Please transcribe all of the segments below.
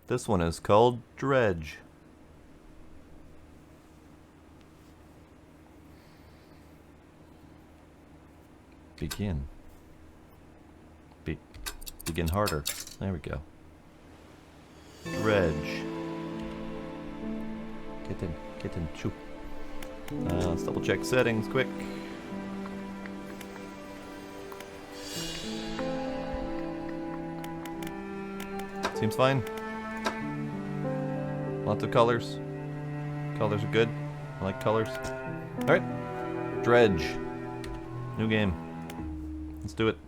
This one is called Dredge. Begin. Begin harder. There we go. Dredge. Get in, shoo. Let's double check settings quick. Seems fine. Lots of colors. Colors are good. I like colors. Alright. Dredge. New game. Let's do it.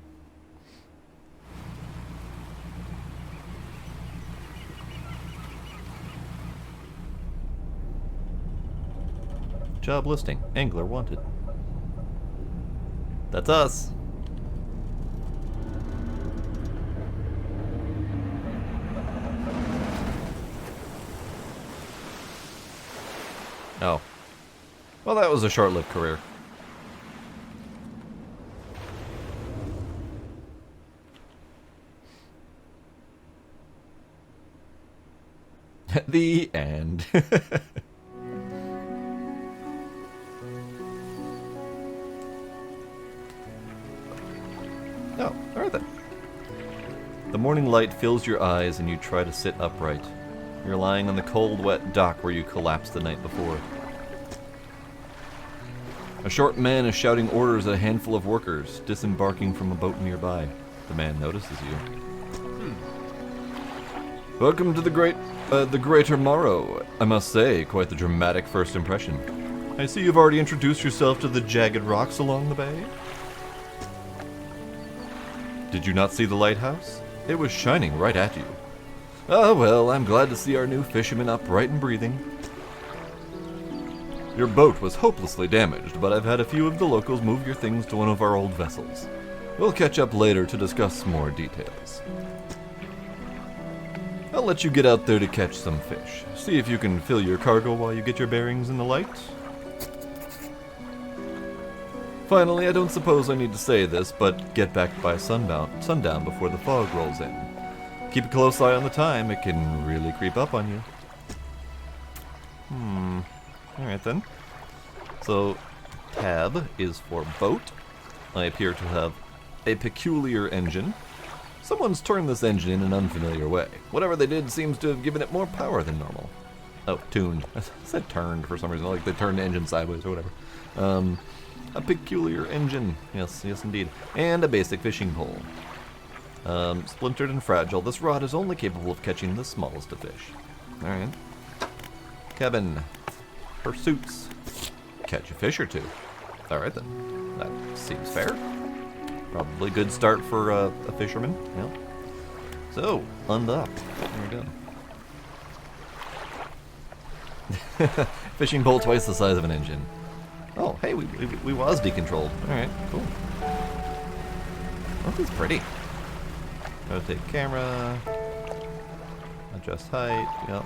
Job listing. Angler wanted. That's us. Oh. Well, that was a short-lived career. The end. Oh, alright then. The morning light fills your eyes and you try to sit upright. You're lying on the cold, wet dock where you collapsed the night before. A short man is shouting orders at a handful of workers, disembarking from a boat nearby. The man notices you. Welcome to the Greater Morrow. I must say, quite the dramatic first impression. I see you've already introduced yourself to the jagged rocks along the bay. Did you not see the lighthouse? It was shining right at you. Ah, well, I'm glad to see our new fisherman upright and breathing. Your boat was hopelessly damaged, but I've had a few of the locals move your things to one of our old vessels. We'll catch up later to discuss more details. I'll let you get out there to catch some fish. See if you can fill your cargo while you get your bearings in the light. Finally, I don't suppose I need to say this, but get back by sundown before the fog rolls in. Keep a close eye on the time, it can really creep up on you. Alright then. So, tab is for boat. I appear to have a peculiar engine. Someone's turned this engine in an unfamiliar way. Whatever they did seems to have given it more power than normal. Oh, tuned. I said turned for some reason, like they turned the engine sideways or whatever. A peculiar engine. Yes, yes indeed. And a basic fishing pole. Splintered and fragile, this rod is only capable of catching the smallest of fish. Alright. Kevin. Pursuits. Catch a fish or two. Alright then. That seems fair. Probably a good start for a fisherman. Yeah. So, undock. There we go. Fishing pole twice the size of an engine. Oh, hey, we WASD controlled. Alright, cool. Oh, this is pretty. Rotate camera. Adjust height. Yep.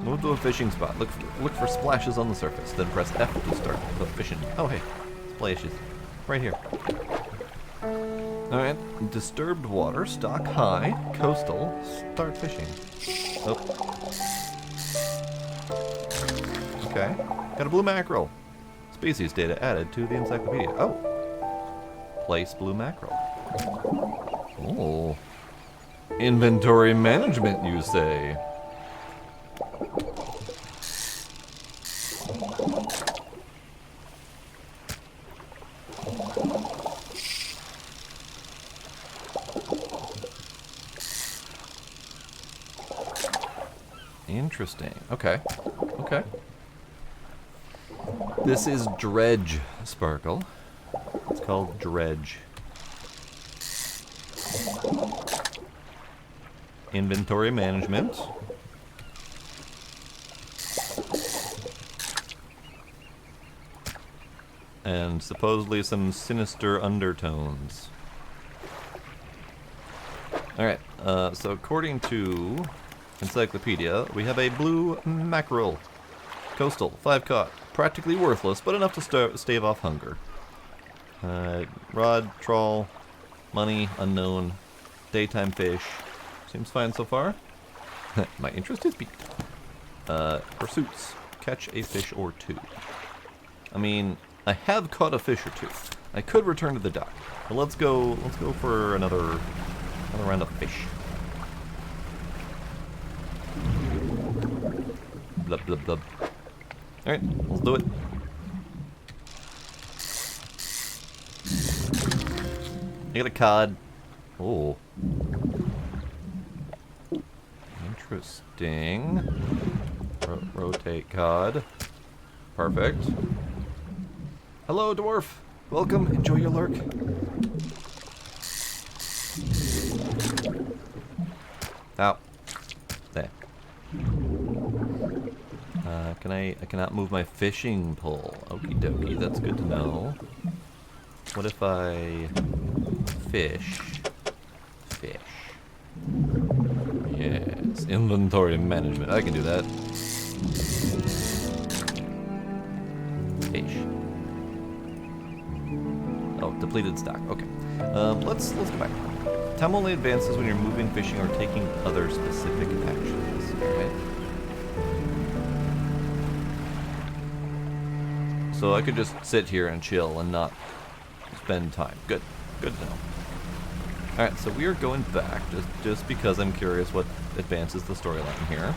Move to a fishing spot. Look for splashes on the surface. Then press F to start the fishing. Oh, hey. Splashes. Right here. Alright. Disturbed water. Stock high. Coastal. Start fishing. Oh. Okay. Got a blue mackerel. Species data added to the encyclopedia. Oh. Place blue mackerel. Oh. Inventory management, you say? Interesting. Okay. Okay. This is Dredge, Sparkle. It's called Dredge. Inventory management. And supposedly some sinister undertones. Alright, so according to Encyclopedia, we have a blue mackerel. Coastal, 5 caught. Practically worthless, but enough to stave off hunger. Rod, trawl, money, unknown, daytime fish. Seems fine so far. My interest is piqued. Pursuits. Catch a fish or two. I mean, I have caught a fish or two. I could return to the dock. But let's go for another round of fish. Blub blub blub. Alright, let's do it. I got a cod. Oh. Interesting. Rotate cod. Perfect. Hello, dwarf. Welcome. Enjoy your lurk. Ow. There. I cannot move my fishing pole. Okie dokie, that's good to know. What if I fish? Yes, inventory management. I can do that. Fish. Oh, depleted stock. Okay. Let's go back. Time only advances when you're moving, fishing, or taking other specific actions. Alright. So I could just sit here and chill and not spend time. Good to know. Alright, so we are going back just because I'm curious what advances the storyline here.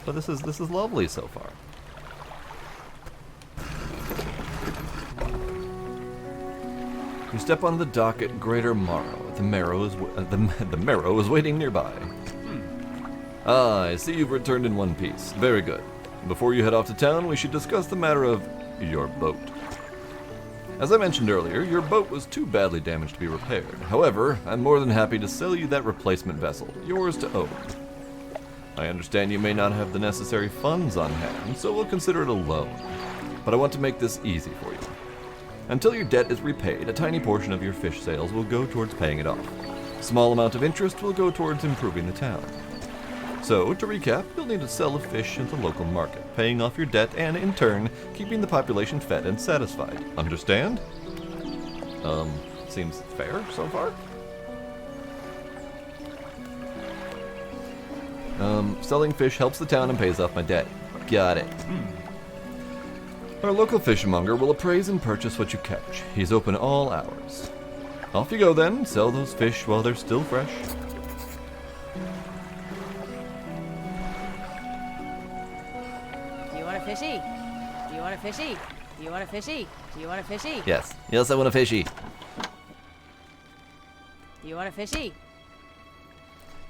But this is lovely so far. You step on the dock at Greater Morrow. The Marrow is waiting nearby. Ah, I see you've returned in one piece. Very good. Before you head off to town, we should discuss the matter of your boat. As I mentioned earlier, your boat was too badly damaged to be repaired. However, I'm more than happy to sell you that replacement vessel, yours to own. I understand you may not have the necessary funds on hand, so we'll consider it a loan. But I want to make this easy for you. Until your debt is repaid, a tiny portion of your fish sales will go towards paying it off. A small amount of interest will go towards improving the town. So, to recap, you'll need to sell a fish in the local market, paying off your debt and, in turn, keeping the population fed and satisfied. Understand? Seems fair so far? Selling fish helps the town and pays off my debt. Got it. Our local fishmonger will appraise and purchase what you catch. He's open all hours. Off you go then, sell those fish while they're still fresh. Do you want a fishy? Do you want a fishy? Do you want a fishy? Do you want a fishy? Yes. Yes, I want a fishy. Do you want a fishy?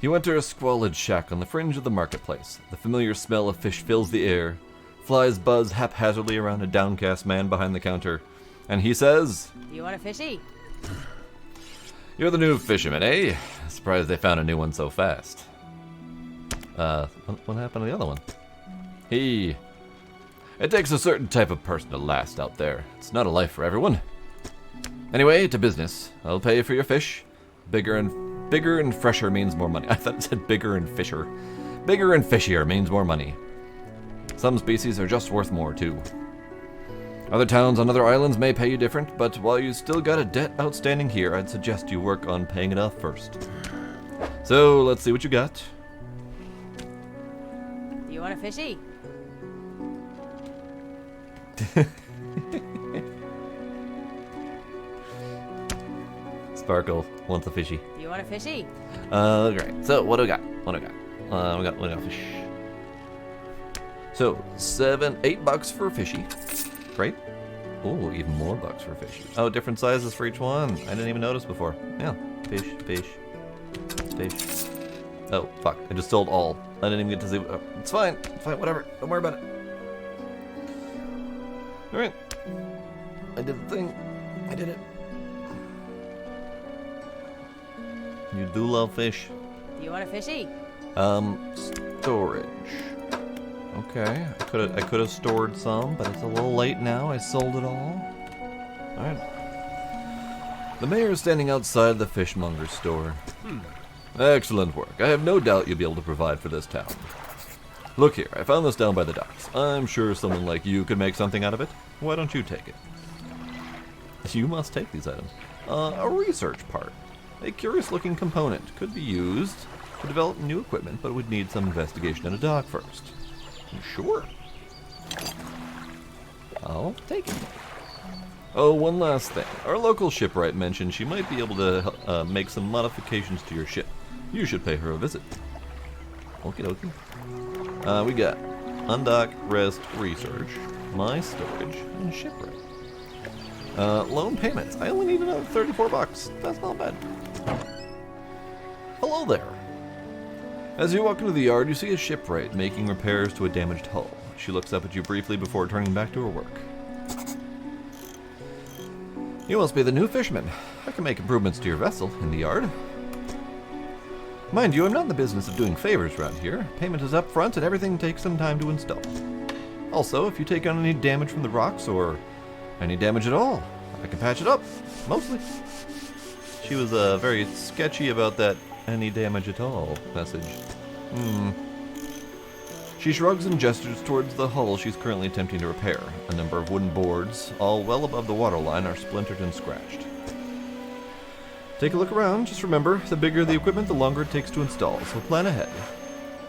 You enter a squalid shack on the fringe of the marketplace. The familiar smell of fish fills the air. Flies buzz haphazardly around a downcast man behind the counter. And he says, Do you want a fishy? You're the new fisherman, eh? Surprised they found a new one so fast. What happened to the other one? It takes a certain type of person to last out there. It's not a life for everyone. Anyway, to business. I'll pay for your fish. Bigger and fresher means more money. I thought it said bigger and fisher. Bigger and fishier means more money. Some species are just worth more, too. Other towns on other islands may pay you different, but while you still got a debt outstanding here, I'd suggest you work on paying it off first. So, let's see what you got. Do you want a fishy? Sparkle wants a fishy. Do you want a fishy? Great. So, what do we got? We got fish. So, $8 for a fishy. Great. Oh, even more bucks for fishy. Oh, different sizes for each one. I didn't even notice before. Yeah. Fish. Oh, fuck. I just sold all. I didn't even get to see. Oh, it's fine. Whatever. Don't worry about it. Alright. I did the thing. I did it. You do love fish. Do you want a fishy? Storage. Okay, I could have stored some, but it's a little late now. I sold it all. Alright. The mayor is standing outside the fishmonger's store. Excellent work. I have no doubt you'll be able to provide for this town. Look here, I found this down by the docks. I'm sure someone like you could make something out of it. Why don't you take it? You must take these items. A research part. A curious-looking component could be used to develop new equipment, but would need some investigation in a dock first. Sure. I'll take it. Oh, one last thing. Our local shipwright mentioned she might be able to make some modifications to your ship. You should pay her a visit. Okie dokie. We got undock, rest, research, my storage, and shipwright. Loan payments. I only need another 34 bucks. That's not bad. Hello there. As you walk into the yard, you see a shipwright making repairs to a damaged hull. She looks up at you briefly before turning back to her work. You must be the new fisherman. I can make improvements to your vessel in the yard. Mind you, I'm not in the business of doing favors around here. Payment is up front and everything takes some time to install. Also, if you take on any damage from the rocks or any damage at all, I can patch it up, mostly. She was very sketchy about that any damage at all message. She shrugs and gestures towards the hull she's currently attempting to repair. A number of wooden boards, all well above the waterline, are splintered and scratched. Take a look around. Just remember, the bigger the equipment, the longer it takes to install, so plan ahead.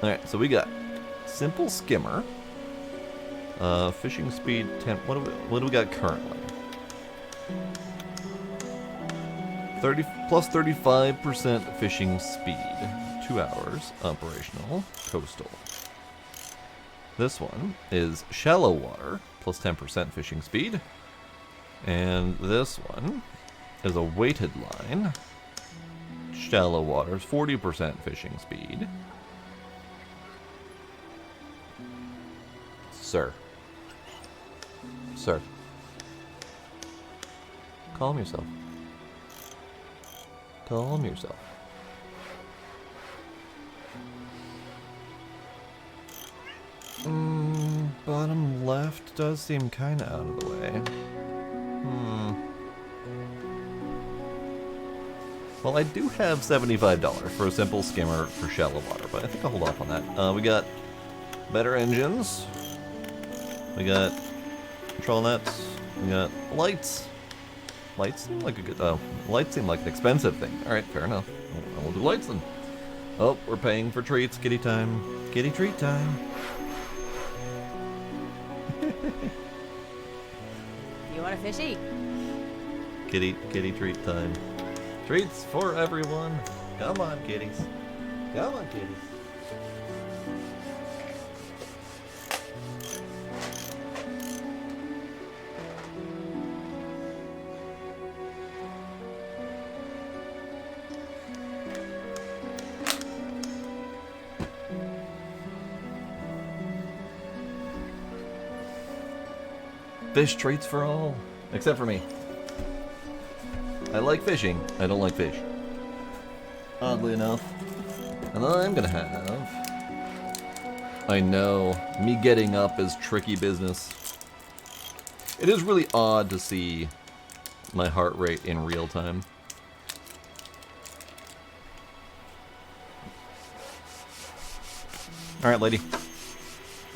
Alright, so we got simple skimmer, fishing speed 10. What do we got currently? 30 plus 35% fishing speed. 2 hours operational. Coastal. This one is shallow water, plus 10% fishing speed. And this one is a weighted line. Shallow waters, 40% fishing speed. Sir. Sir. Calm yourself. Calm yourself. Bottom left does seem kinda out of the way. Well, I do have $75 for a simple skimmer for shallow water, but I think I'll hold off on that. We got better engines. We got control nets. We got lights. Lights seem like a good... lights seem like an expensive thing. Alright, fair enough. We'll do lights then. Oh, we're paying for treats. Kitty time. Kitty treat time. You want a fishy? Kitty treat time. Treats for everyone. Come on, kitties. Come on, kitties. Fish treats for all. Except for me. I like fishing. I don't like fish. Oddly enough. And I'm gonna have... I know. Me getting up is tricky business. It is really odd to see my heart rate in real time. Alright, lady.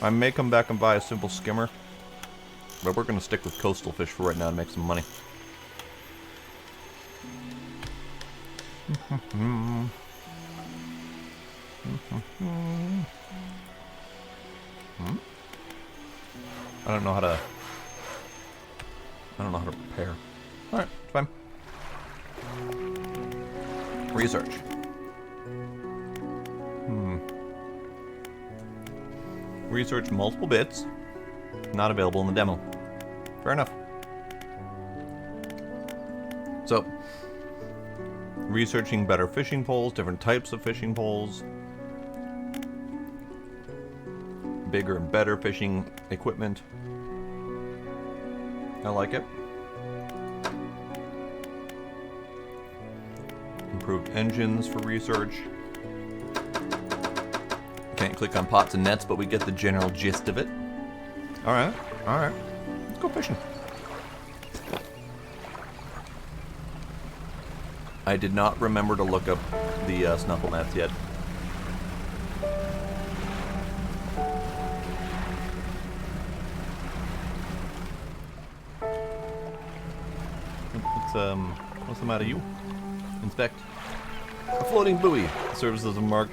I may come back and buy a simple skimmer. But we're going to stick with coastal fish for right now to make some money. I don't know how to prepare. Alright, it's fine. Research. Research multiple bits. Not available in the demo. Fair enough. So, researching better fishing poles, different types of fishing poles, bigger and better fishing equipment. I like it. Improved engines for research. Can't click on pots and nets, but we get the general gist of it. Alright, alright. Let's go fishing. I did not remember to look up the snuffle nets yet. What's the matter, you? Inspect. A floating buoy serves as a mark.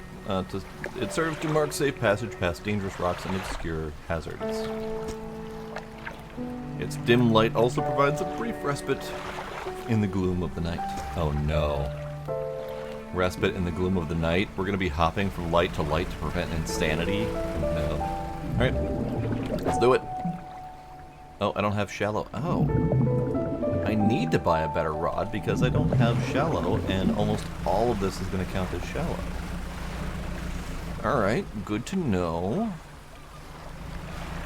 It serves to mark safe passage past dangerous rocks and obscure hazards. Its dim light also provides a brief respite in the gloom of the night. Oh no. Respite in the gloom of the night? We're gonna be hopping from light to light to prevent insanity? No. Alright, let's do it. Oh, I don't have shallow. Oh. I need to buy a better rod because I don't have shallow, and almost all of this is gonna count as shallow. Alright, good to know.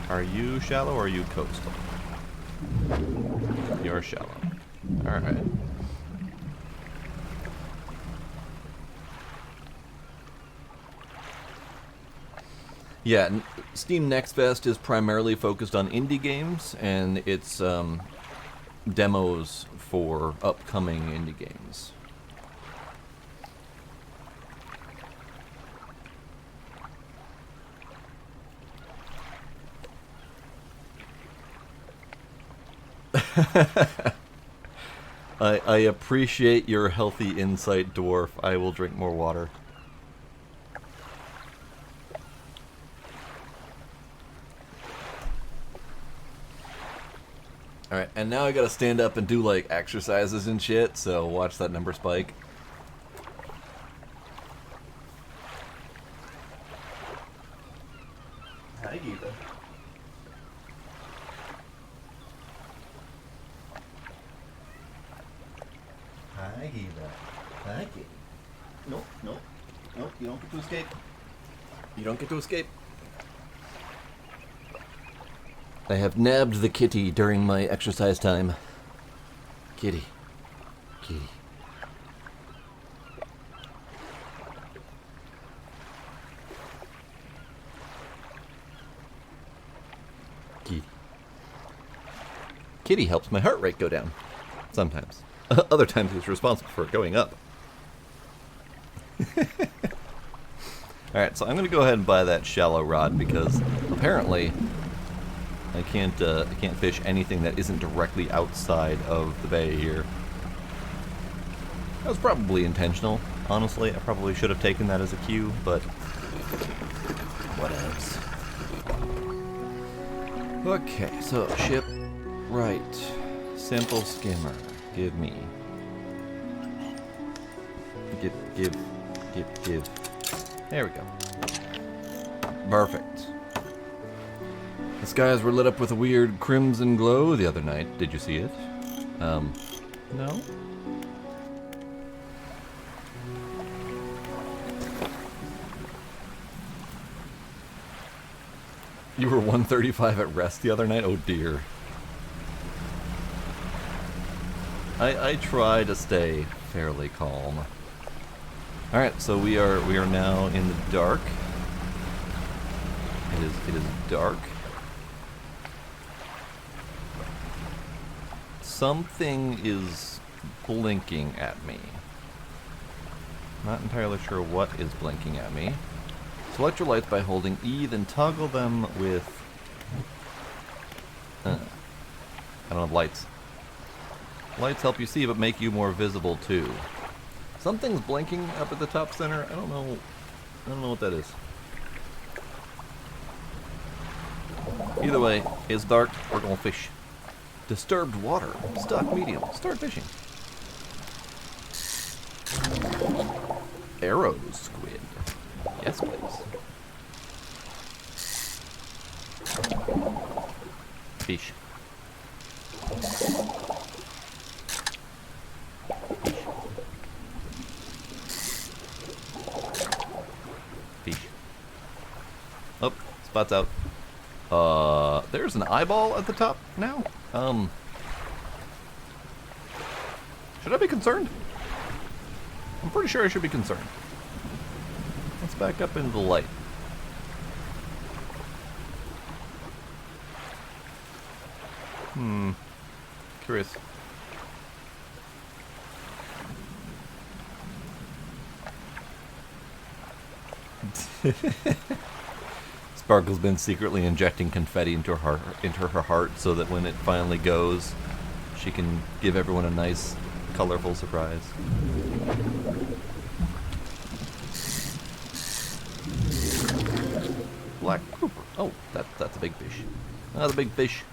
Are you shallow or are you coastal? You're shallow. Alright. Yeah, Steam Next Fest is primarily focused on indie games, and it's demos for upcoming indie games. I appreciate your healthy insight, dwarf. I will drink more water. Alright, and now I gotta stand up and do like exercises and shit, so watch that number spike. Hi, Geeta. Hi, Geeta. Hi, kitty. Nope, nope, nope, you don't get to escape. You don't get to escape. I have nabbed the kitty during my exercise time. Kitty. Kitty. Kitty. Kitty helps my heart rate go down. Sometimes. Other times it's responsible for it going up. Alright, so I'm going to go ahead and buy that shallow rod because apparently I can't fish anything that isn't directly outside of the bay here. That was probably intentional, honestly. I probably should have taken that as a cue, but whatevs. Okay, so ship right. Simple skimmer. Give me. Give. There we go. Perfect. The skies were lit up with a weird crimson glow the other night. Did you see it? No? You were 135 at rest the other night? Oh dear. I try to stay fairly calm. Alright, so we are now in the dark. It is dark. Something is blinking at me. Not entirely sure what is blinking at me. Select your lights by holding E, then toggle them with... I don't have lights. Lights help you see, but make you more visible too. Something's blinking up at the top center. I don't know what that is. Either way, it's dark. We're gonna fish. Disturbed water. Stock medium. Start fishing. Arrow squid. Yes, please. Fish. Fish. Oh, spot's out. There's an eyeball at the top now. Should I be concerned? I'm pretty sure I should be concerned. Let's back up into the light. Curious. Sparkle's been secretly injecting confetti into her heart so that when it finally goes, she can give everyone a nice, colorful surprise. black grouper. Oh, that's a big fish. Another big fish.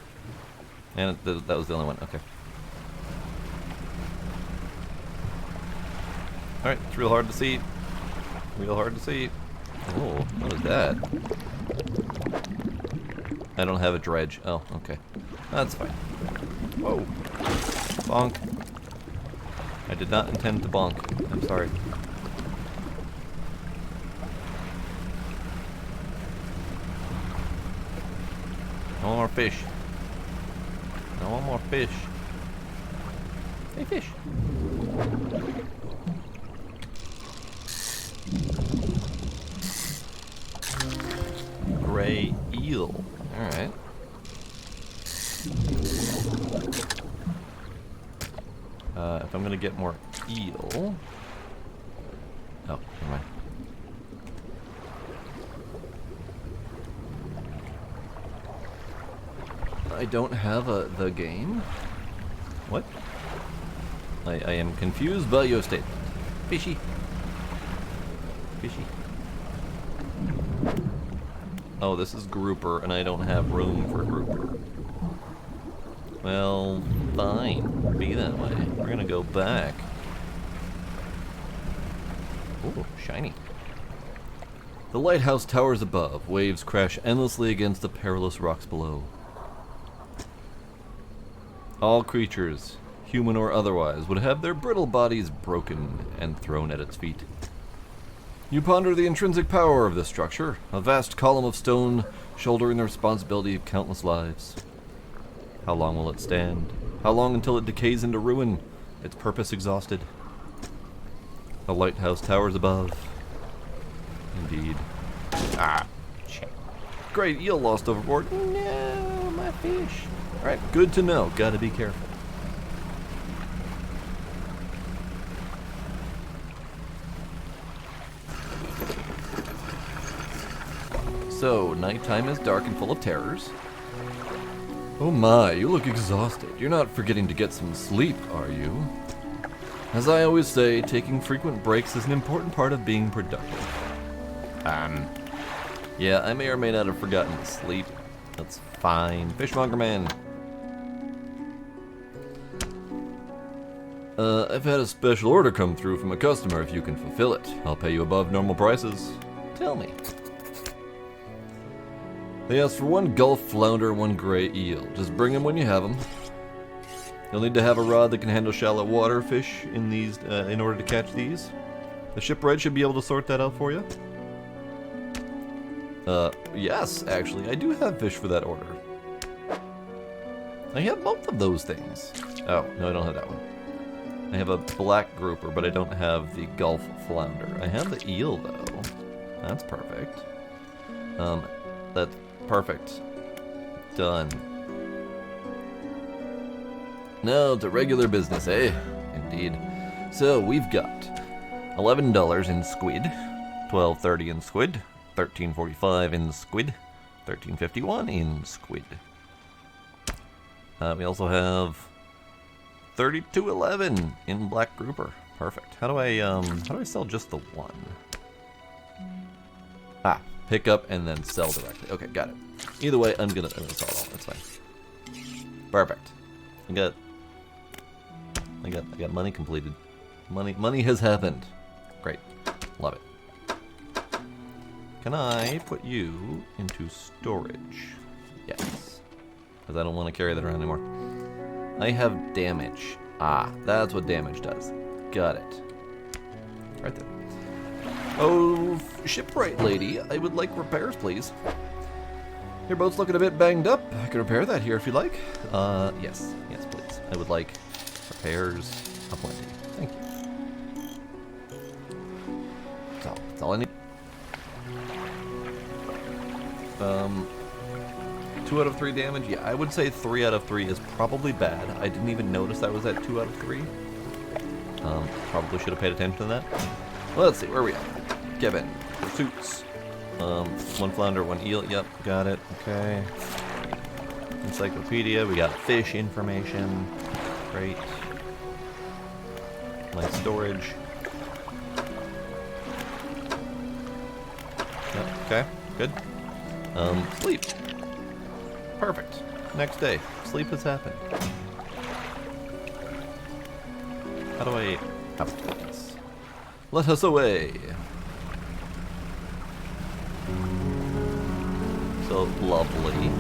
And that was the only one. Okay. Alright, it's real hard to see. Real hard to see. Oh, what is that? I don't have a dredge. Oh, okay. That's fine. Whoa. Bonk. I did not intend to bonk. I'm sorry. No more fish. No more fish. Hey, fish. Gray eel. Alright. If I'm gonna get more eel... Oh, never mind. I don't have the game? What? I am confused by your statement. Fishy. Fishy. Oh, this is grouper, and I don't have room for grouper. Well, fine. Be that way. We're gonna go back. Ooh, shiny. The lighthouse towers above. Waves crash endlessly against the perilous rocks below. All creatures, human or otherwise, would have their brittle bodies broken and thrown at its feet. You ponder the intrinsic power of this structure, a vast column of stone shouldering the responsibility of countless lives. How long will it stand? How long until it decays into ruin, its purpose exhausted? The lighthouse towers above. Indeed. Ah, shit. Great eel lost overboard. No, my fish. Alright, good to know. Gotta be careful. So, nighttime is dark and full of terrors. Oh my, you look exhausted. You're not forgetting to get some sleep, are you? As I always say, taking frequent breaks is an important part of being productive. Yeah, I may or may not have forgotten to sleep. That's fine. Fishmonger man. I've had a special order come through from a customer. If you can fulfill it, I'll pay you above normal prices. Tell me. They asked for 1 gulf flounder, 1 gray eel. Just bring them when you have them. You'll need to have a rod that can handle shallow water fish in these, in order to catch these. The shipwright should be able to sort that out for you. Yes, actually, I do have fish for that order. I have both of those things. Oh, no, I don't have that one. I have a black grouper, but I don't have the gulf flounder. I have the eel, though. That's perfect. That's perfect. Done. No, it's a regular business, eh? Indeed. So, we've got $11 in squid, $12.30 in squid, $13.45 in squid, $13.51 in squid. We also have $32.11 in black grouper. Perfect. How do I sell just the one? Ah, pick up and then sell directly. Okay, got it. Either way, I'm gonna sell it all. That's fine. Perfect. I got money completed. Money has happened. Great. Love it. Can I put you into storage? Yes. Because I don't want to carry that around anymore. I have damage. Ah, that's what damage does. Got it. Right there. Oh, shipwright lady, I would like repairs, please. Your boat's looking a bit banged up. I can repair that here if you like. Yes, please. I would like repairs aplenty. Thank you. That's all I need. 2 out of 3 damage. Yeah, I would say 3 out of 3 is probably bad. I didn't even notice that was at 2 out of 3. Probably should have paid attention to that. Well, let's see, where are we at? Kevin, pursuits. 1 flounder, 1 eel. Yep, got it. Okay. Encyclopedia. We got fish information. Great. My storage. Yep, okay, good. Sleep. Perfect. Next day. Sleep has happened. How do I output this? Let us away. So lovely.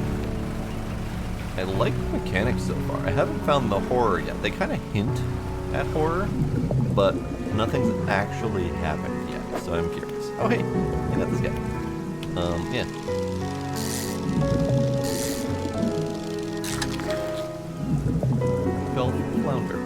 I like the mechanics so far. I haven't found the horror yet. They kind of hint at horror, but nothing's actually happened yet. So I'm curious. Oh hey, I got this guy. Yeah. Gulf flounder.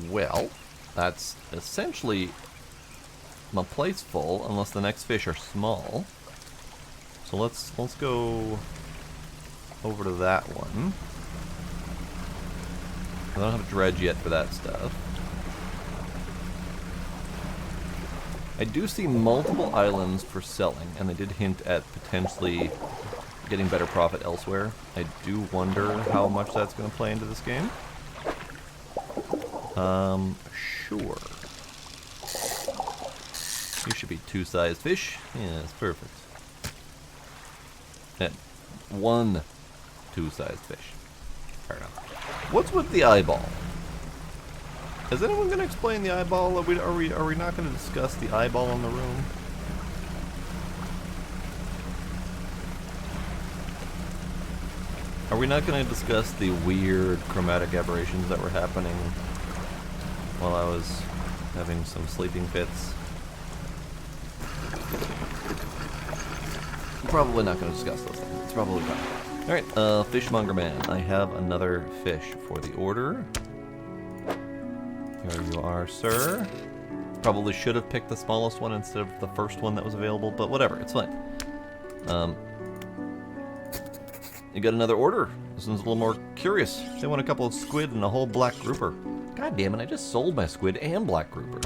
Well, that's essentially my plate's full, unless the next fish are small. So let's go over to that one. I don't have dredge yet for that stuff. I do see multiple islands for selling, and they did hint at potentially getting better profit elsewhere. I do wonder how much that's going to play into this game. Sure. You should be 2-sized fish. Yeah, that's perfect. And 1 2-sized fish. Fair enough. What's with the eyeball? Is anyone going to explain the eyeball? Are we not going to discuss the eyeball in the room? Are we not going to discuss the weird chromatic aberrations that were happening while I was having some sleeping fits? Probably not going to discuss those things. It's probably fine. Alright, Fishmonger Man. I have another fish for the order. Here you are, sir. Probably should have picked the smallest one instead of the first one that was available, but whatever, it's fine. You got another order. This one's a little more curious. They want a couple of squid and a whole black grouper. God damn it, I just sold my squid and black grouper.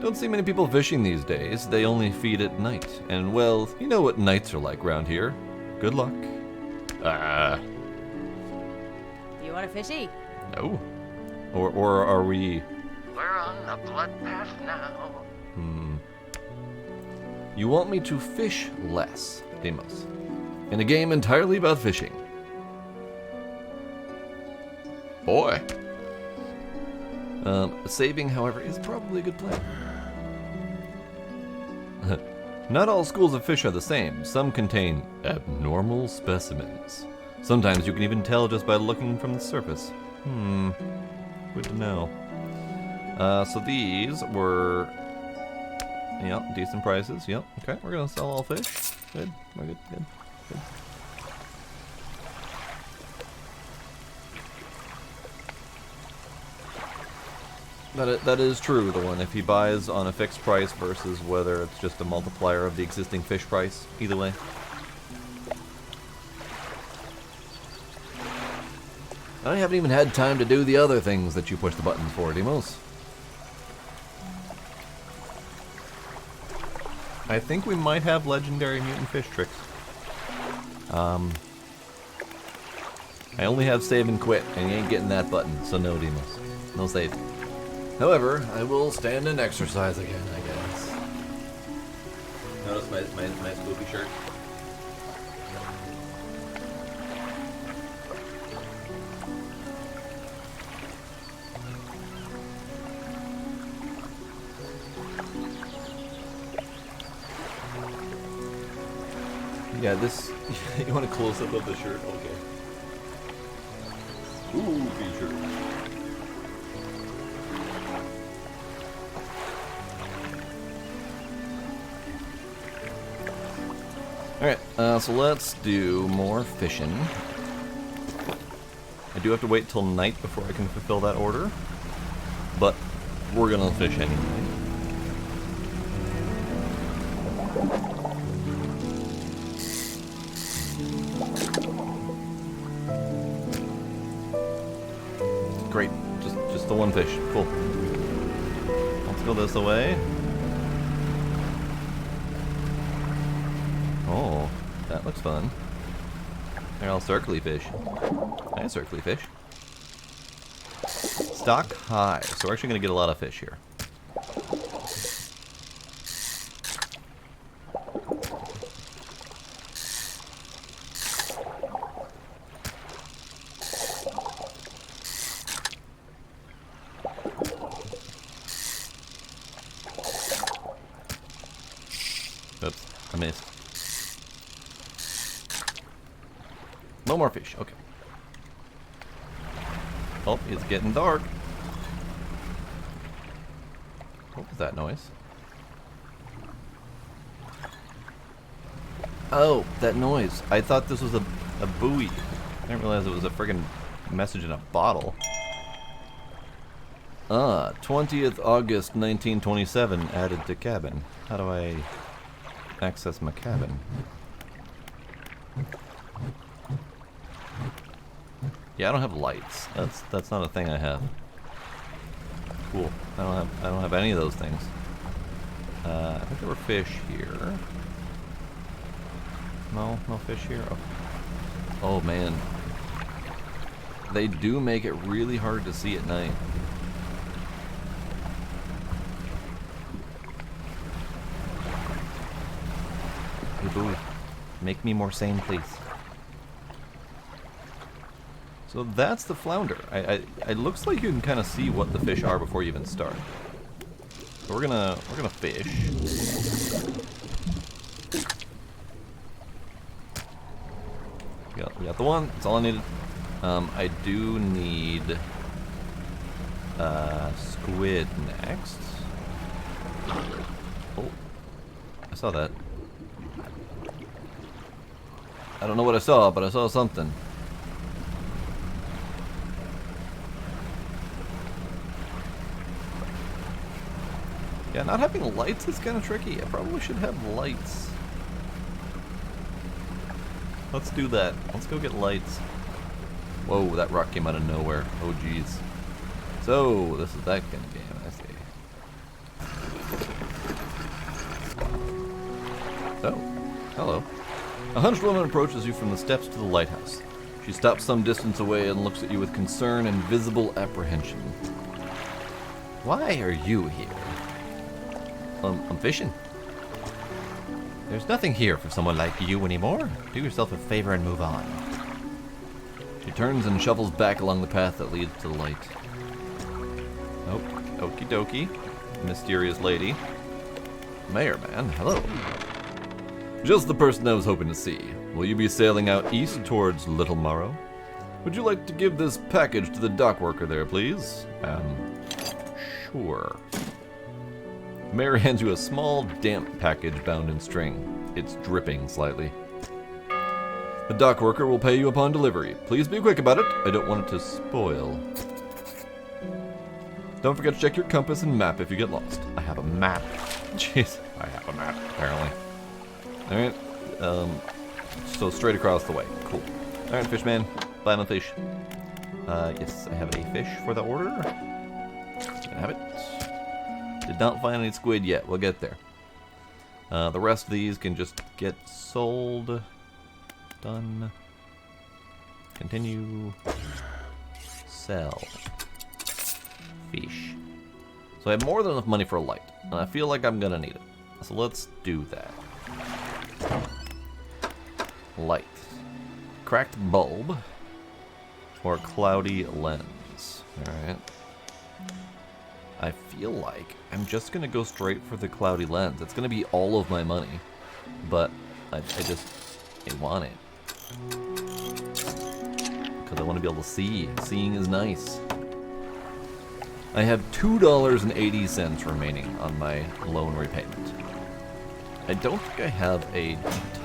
Don't see many people fishing these days. They only feed at night. And, well, you know what nights are like around here. Good luck. You want a fishy? No. Or are we... We're on the blood path now. You want me to fish less, Deimos. In a game entirely about fishing. Boy. Saving, however, is probably a good plan. Not all schools of fish are the same. Some contain abnormal specimens. Sometimes you can even tell just by looking from the surface. Good to know. So these were... Yep, decent prices. Yep, okay. We're gonna sell all fish. Good. We're good. Good. That is true, the one. If he buys on a fixed price versus whether it's just a multiplier of the existing fish price. Either way. I haven't even had time to do the other things that you push the buttons for, Deimos. I think we might have legendary mutant fish tricks. I only have save and quit, and you ain't getting that button, so no, Deimos. No save. However, I will stand and exercise again, I guess. Notice my spoopy shirt? Yeah, this... You want a close-up of the shirt? Okay. Ooh, t-shirt. Alright, so let's do more fishing. I do have to wait till night before I can fulfill that order. But we're gonna fish anyway. Great, just the one fish. Cool. Let's go this way. Oh, that looks fun. They're all circly fish. Nice circly fish. Stock high, so we're actually going to get a lot of fish here. Oops, I missed. No more fish, okay. Oh, it's getting dark. What was that noise? Oh, that noise. I thought this was a buoy. I didn't realize it was a friggin' message in a bottle. 20th August 1927 added to cabin. How do I access my cabin? Yeah, I don't have lights. That's not a thing I have. Cool. I don't have any of those things. I think there were fish here. No fish here. Oh man. They do make it really hard to see at night. Hey buoy, make me more sane, please. So that's the flounder. It looks like you can kind of see what the fish are before you even start. So we're gonna fish. We got the one. That's all I needed. I do need squid next. Oh, I saw that. I don't know what I saw, but I saw something. Yeah, not having lights is kind of tricky. I probably should have lights. Let's do that. Let's go get lights. Whoa, that rock came out of nowhere. Oh, jeez. So, this is that kind of game, I see. So, hello. A hunched woman approaches you from the steps to the lighthouse. She stops some distance away and looks at you with concern and visible apprehension. Why are you here? I'm fishing. There's nothing here for someone like you anymore. Do yourself a favor and move on. She turns and shuffles back along the path that leads to the light. Oh, okie dokie. Mysterious lady. Mayor man, hello. Just the person I was hoping to see. Will you be sailing out east towards Little Morrow? Would you like to give this package to the dock worker there, please? Sure. Mayor hands you a small, damp package bound in string. It's dripping slightly. The dock worker will pay you upon delivery. Please be quick about it. I don't want it to spoil. Don't forget to check your compass and map if you get lost. I have a map. Jeez, I have a map, apparently. Alright, so straight across the way. Cool. Alright, fishman. Buy my fish. Yes, I have a fish for the order. Can I have it? Did not find any squid yet. We'll get there. The rest of these can just get sold. Done. Continue. Sell. Fish. So I have more than enough money for a light. And I feel like I'm gonna need it. So let's do that. Light. Cracked bulb. Or cloudy lens. Alright. I feel like I'm just gonna go straight for the cloudy lens. It's gonna be all of my money, but I want it because I want to be able to see. Seeing is nice. I have $2.80 remaining on my loan repayment. I don't think I have a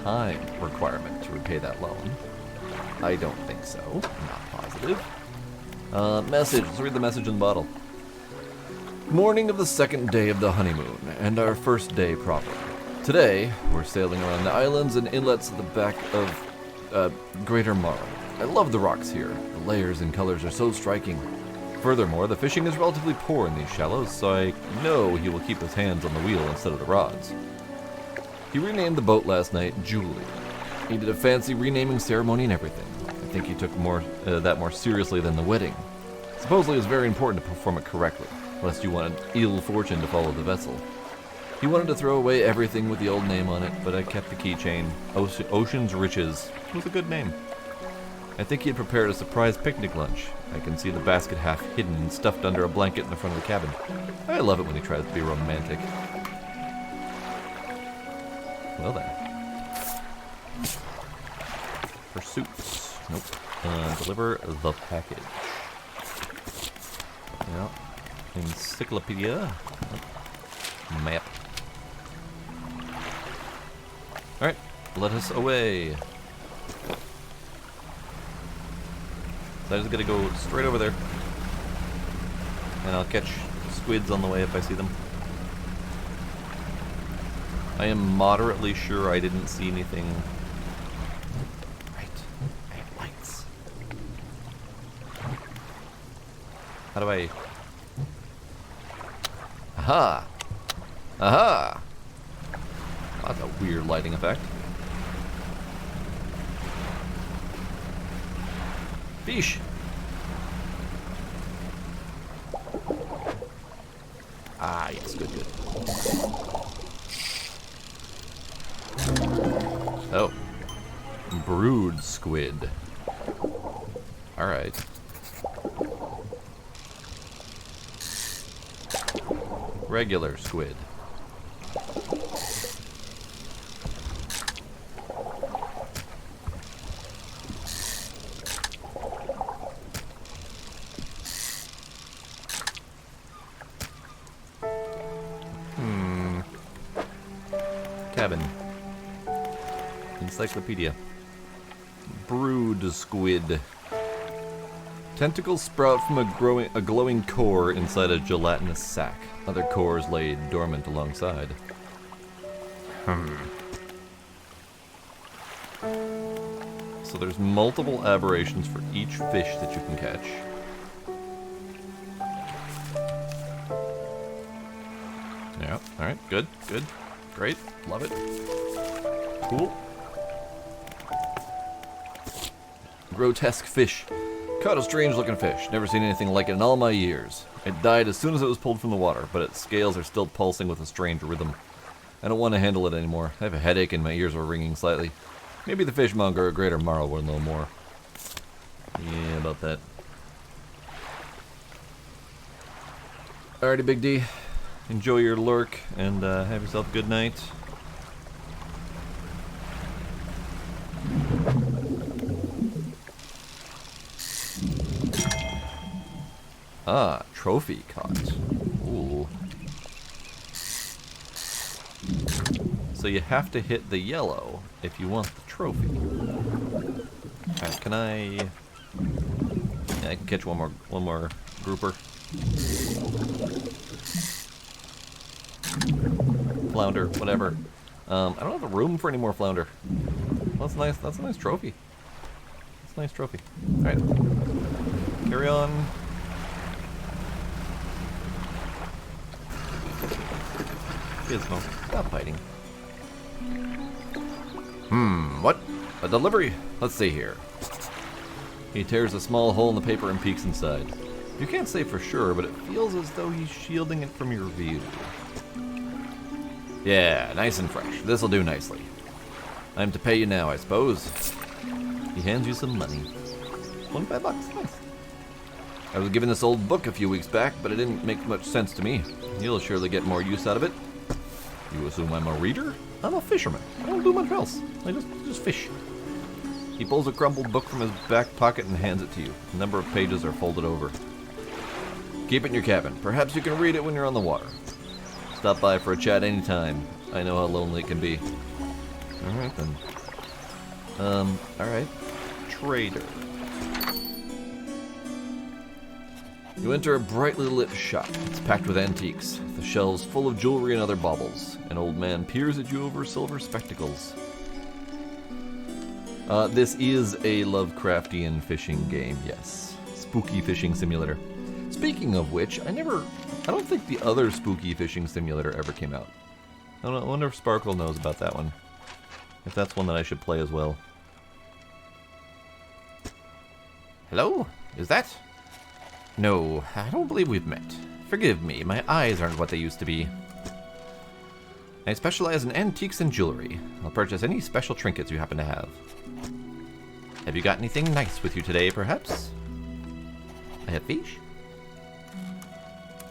time requirement to repay that loan. I don't think so. I'm not positive. Message. Let's read the message in the bottle. Morning of the second day of the honeymoon, and our first day proper. Today, we're sailing around the islands and inlets at the back of Greater Morrow. I love the rocks here. The layers and colors are so striking. Furthermore, the fishing is relatively poor in these shallows, so I know he will keep his hands on the wheel instead of the rods. He renamed the boat last night Julie. He did a fancy renaming ceremony and everything. I think he took that more seriously than the wedding. Supposedly it was very important to perform it correctly, lest you wanted ill fortune to follow the vessel. He wanted to throw away everything with the old name on it, but I kept the keychain. Ocean's Riches was a good name. I think he had prepared a surprise picnic lunch. I can see the basket half hidden and stuffed under a blanket in the front of the cabin. I love it when he tries to be romantic. Well then. Pursuits. Nope. Deliver the package. Yeah. Encyclopedia. Nope. Map. Alright, let us away. So I just gotta go straight over there. And I'll catch squids on the way if I see them. I am moderately sure I didn't see anything. Right, I have lights. How do I... Aha! Aha! That's a weird lighting effect. Fish! Ah, yes, good, good. Oh. Brood squid. Alright. Regular squid. Cabin. Encyclopedia. Brood squid. Tentacles sprout from a glowing core inside a gelatinous sac. Other cores lay dormant alongside. So there's multiple aberrations for each fish that you can catch. Yeah, alright, good, good. Great, love it. Cool. Grotesque fish. Caught a strange looking fish. Never seen anything like it in all my years. It died as soon as it was pulled from the water, but its scales are still pulsing with a strange rhythm. I don't want to handle it anymore. I have a headache and my ears are ringing slightly. Maybe the fishmonger at Greater Marl will know more. Yeah, about that. Alrighty, Big D. Enjoy your lurk and have yourself a good night. Ah, trophy caught. Ooh. So you have to hit the yellow if you want the trophy. Alright, can I... Yeah, I can catch one more grouper. Flounder, whatever. I don't have the room for any more flounder. Well, that's nice. That's a nice trophy. That's a nice trophy. Alright. Carry on. Gizmo, stop fighting. What? A delivery? Let's see here. He tears a small hole in the paper and peeks inside. You can't say for sure, but it feels as though he's shielding it from your view. Yeah, nice and fresh. This'll do nicely. I'm to pay you now, I suppose. He hands you some money. $25, nice. I was given this old book a few weeks back, but it didn't make much sense to me. You'll surely get more use out of it. You assume I'm a reader? I'm a fisherman. I don't do much else. I just fish. He pulls a crumpled book from his back pocket and hands it to you. A number of pages are folded over. Keep it in your cabin. Perhaps you can read it when you're on the water. Stop by for a chat anytime. I know how lonely it can be. Alright then. Alright. Trader. You enter a brightly lit shop. It's packed with antiques, the shelves full of jewelry and other baubles. An old man peers at you over silver spectacles. This is a Lovecraftian fishing game, yes. Spooky fishing simulator. Speaking of which, I don't think the other spooky fishing simulator ever came out. I wonder if Sparkle knows about that one. If that's one that I should play as well. Hello? Is that? No, I don't believe we've met. Forgive me, my eyes aren't what they used to be. I specialize in antiques and jewelry. I'll purchase any special trinkets you happen to have. Have you got anything nice with you today, perhaps? I have fish.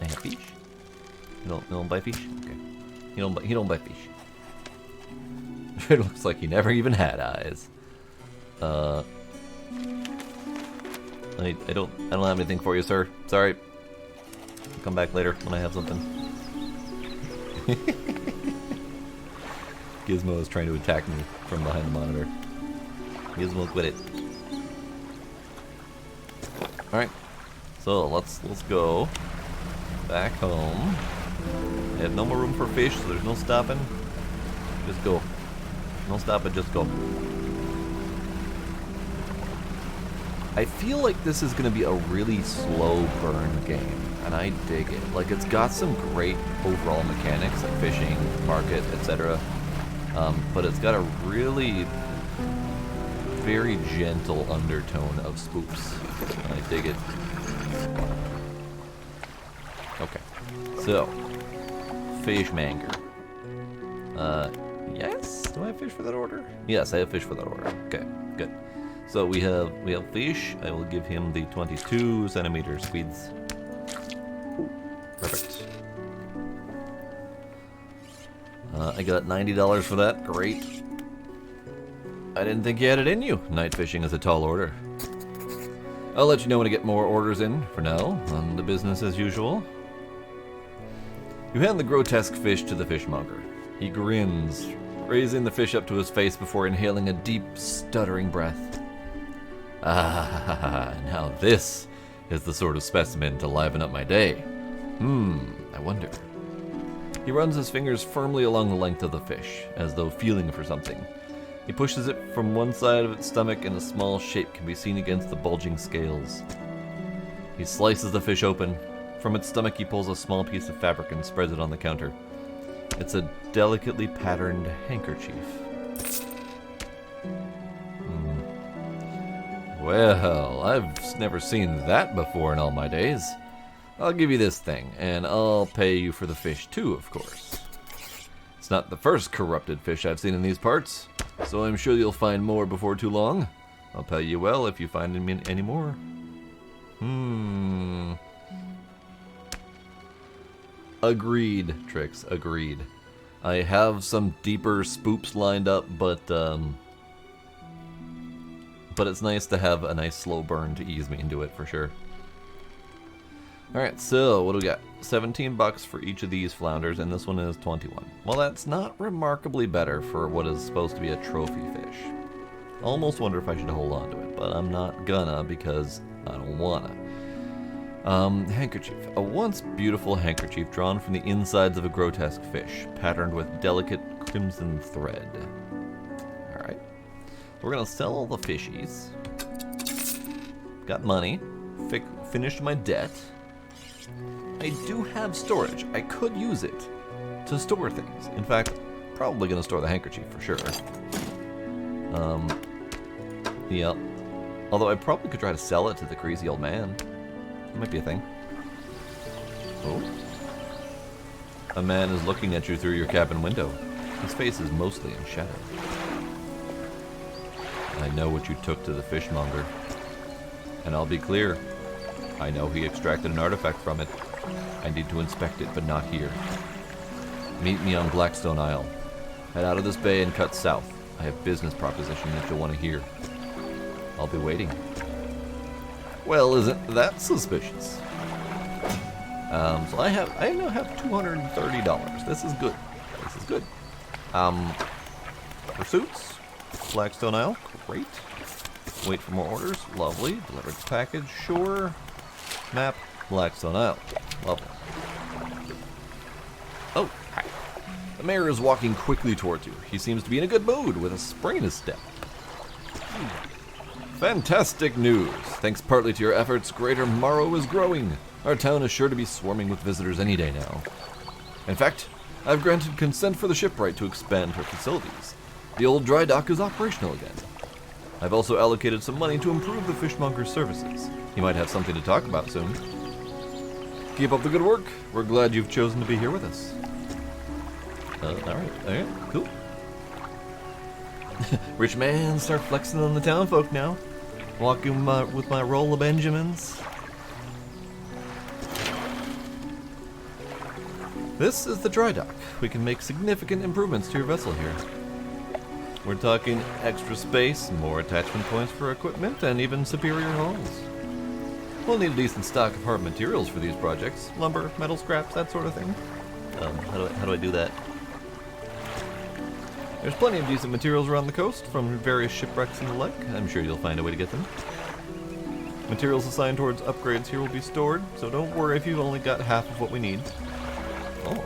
I have fish. You don't buy fish? Okay. He don't buy fish. It looks like he never even had eyes. I don't have anything for you, sir. Sorry. I'll come back later when I have something. Gizmo is trying to attack me from behind the monitor. Gizmo, quit it. Alright. So let's go back home. I have no more room for fish, so there's no stopping. Just go. No stopping, just go. I feel like this is going to be a really slow burn game, and I dig it. Like, it's got some great overall mechanics, like fishing, market, etc. But it's got a really very gentle undertone of spooks. I dig it. Okay. So, fishmonger. Yes? Do I have fish for that order? Yes, I have fish for that order. Okay, good. So we have fish. I will give him the 22 centimeter squids. Ooh, perfect. I got $90 for that. Great. I didn't think you had it in you. Night fishing is a tall order. I'll let you know when I get more orders in. For now, on the business as usual. You hand the grotesque fish to the fishmonger. He grins, raising the fish up to his face before inhaling a deep, stuttering breath. Ah, now this is the sort of specimen to liven up my day. I wonder. He runs his fingers firmly along the length of the fish, as though feeling for something. He pushes it from one side of its stomach, and a small shape can be seen against the bulging scales. He slices the fish open. From its stomach he pulls a small piece of fabric and spreads it on the counter. It's a delicately patterned handkerchief. Well, I've never seen that before in all my days. I'll give you this thing, and I'll pay you for the fish too, of course. It's not the first corrupted fish I've seen in these parts, so I'm sure you'll find more before too long. I'll pay you well if you find any more. Agreed, Trix, agreed. I have some deeper spoops lined up, but it's nice to have a nice slow burn to ease me into it for sure. Alright, so what do we got? 17 bucks for each of these flounders, and this one is 21. Well, that's not remarkably better for what is supposed to be a trophy fish. Almost wonder if I should hold on to it, but I'm not gonna because I don't wanna. Handkerchief. A once beautiful handkerchief drawn from the insides of a grotesque fish, patterned with delicate crimson thread. Alright. We're gonna sell all the fishies. Got money. Finished my debt. I do have storage. I could use it to store things. In fact, probably gonna store the handkerchief for sure. Yep. Although I probably could try to sell it to the crazy old man. That might be a thing. Oh. A man is looking at you through your cabin window. His face is mostly in shadow. I know what you took to the fishmonger. And I'll be clear. I know he extracted an artifact from it. I need to inspect it, but not here. Meet me on Blackstone Isle. Head out of this bay and cut south. I have business proposition that you'll want to hear. I'll be waiting. Well, isn't that suspicious? So I now have $230. This is good. This is good. Pursuits. Blackstone Isle. Great. Wait for more orders. Lovely. Delivered package. Sure. Map. Blackstone Isle. Lovely. Oh, hi. The mayor is walking quickly towards you. He seems to be in a good mood with a spring in his step. Fantastic news! Thanks partly to your efforts, Greater Morrow is growing. Our town is sure to be swarming with visitors any day now. In fact, I've granted consent for the shipwright to expand her facilities. The old dry dock is operational again. I've also allocated some money to improve the fishmonger's services. He might have something to talk about soon. Keep up the good work. We're glad you've chosen to be here with us. Alright, cool. Rich man, start flexing on the townfolk now. Walking with my roll of Benjamins. This is the dry dock. We can make significant improvements to your vessel here. We're talking extra space, more attachment points for equipment, and even superior hulls. We'll need a decent stock of hard materials for these projects. Lumber, metal scraps, that sort of thing. How do I do that? There's plenty of decent materials around the coast, from various shipwrecks and the like. I'm sure you'll find a way to get them. Materials assigned towards upgrades here will be stored, so don't worry if you've only got half of what we need. Oh,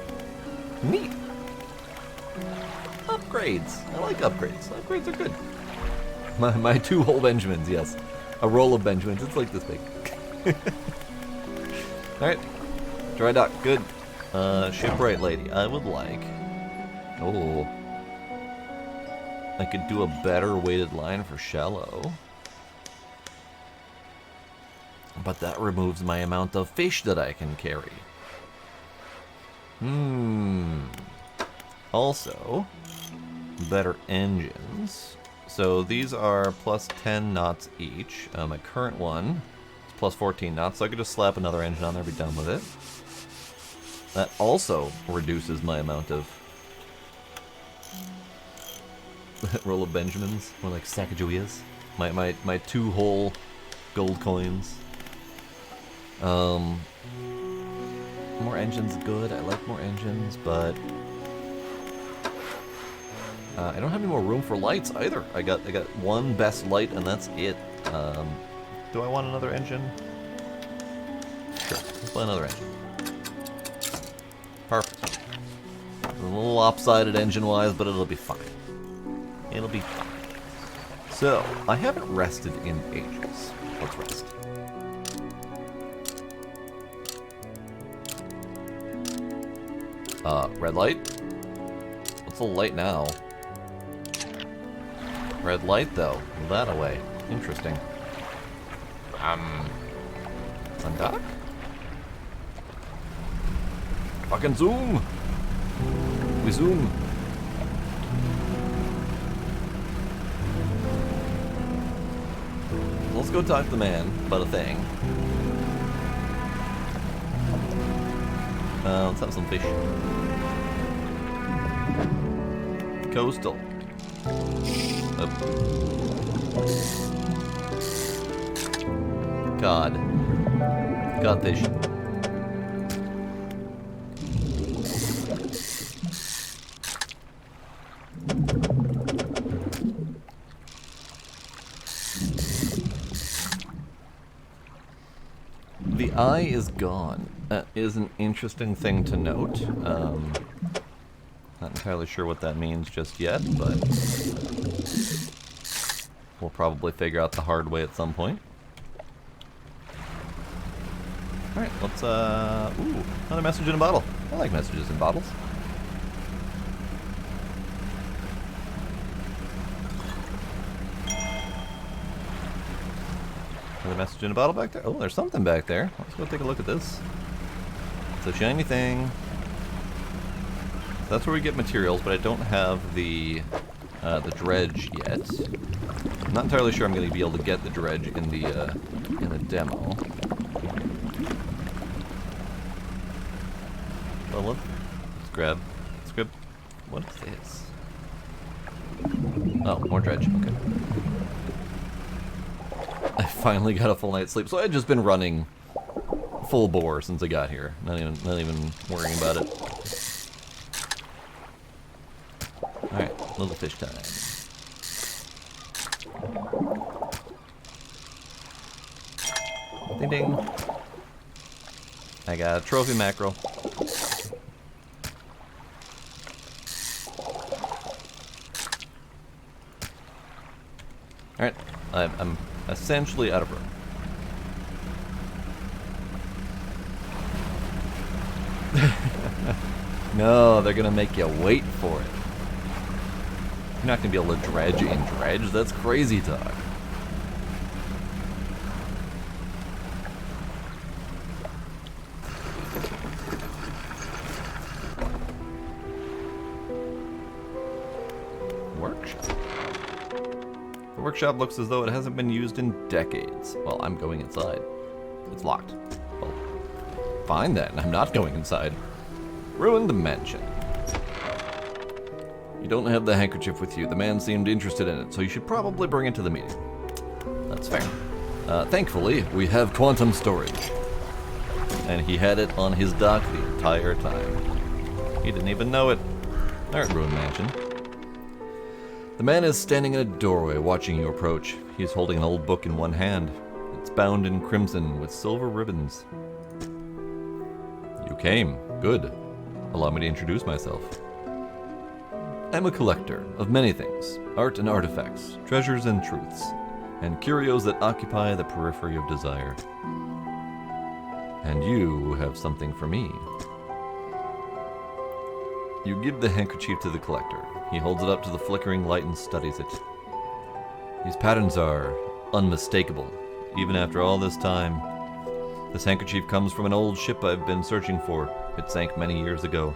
neat. Upgrades. I like upgrades. Upgrades are good. My 2 whole Benjamins, yes. A roll of Benjamins. It's like this big. Alright. Dry dock. Good. Shipwright lady. I would like... Oh. I could do a better weighted line for shallow. But that removes my amount of fish that I can carry. Also, better engines. So these are plus 10 knots each. My current one is plus 14 knots, so I could just slap another engine on there and be done with it. That also reduces my amount of roll of Benjamins, more like Sacagaweas. My 2 whole gold coins. More engines good. I like more engines, but I don't have any more room for lights either. I got one best light and that's it. Do I want another engine? Sure, let's buy another engine. Perfect. A little lopsided engine-wise, but it'll be fine. It'll be fine. So, I haven't rested in ages. Let's rest. Red light? What's the light now? Red light, though. That away. Interesting. Undock? Fucking zoom! We zoom. Let's go talk to the man about a thing. Let's have some fish. Coastal. Cod. Codfish. The eye is gone. That is an interesting thing to note. Not entirely sure what that means just yet, but we'll probably figure out the hard way at some point. Alright, let's, ooh, another message in a bottle. I like messages in bottles. Another message in a bottle back there. Oh, there's something back there. Let's go take a look at this. It's a shiny thing. So that's where we get materials, but I don't have the dredge yet. I'm not entirely sure I'm going to be able to get the dredge in the demo. Well, let's grab. What is this? Oh, more dredge. Okay. I finally got a full night's sleep, so I've just been running full bore since I got here. Not even worrying about it. Alright, little fish time. Ding ding. I got a trophy mackerel. Alright, I'm essentially out of room. No, they're gonna make you wait for it. You're not gonna be able to dredge in Dredge. That's crazy talk. Workshop. The workshop looks as though it hasn't been used in decades. Well, I'm going inside. It's locked. Well, fine then. I'm not going inside. Ruined mansion. You don't have the handkerchief with you. The man seemed interested in it, so you should probably bring it to the meeting. That's fair. Thankfully, we have quantum storage. And he had it on his dock the entire time. He didn't even know it. Alright, Ruined Mansion. The man is standing in a doorway watching you approach. He's holding an old book in one hand. It's bound in crimson with silver ribbons. You came. Good. Allow me to introduce myself. I'm a collector of many things, art and artifacts, treasures and truths, and curios that occupy the periphery of desire. And you have something for me. You give the handkerchief to the collector. He holds it up to the flickering light and studies it. These patterns are unmistakable, even after all this time. This handkerchief comes from an old ship I've been searching for. It sank many years ago.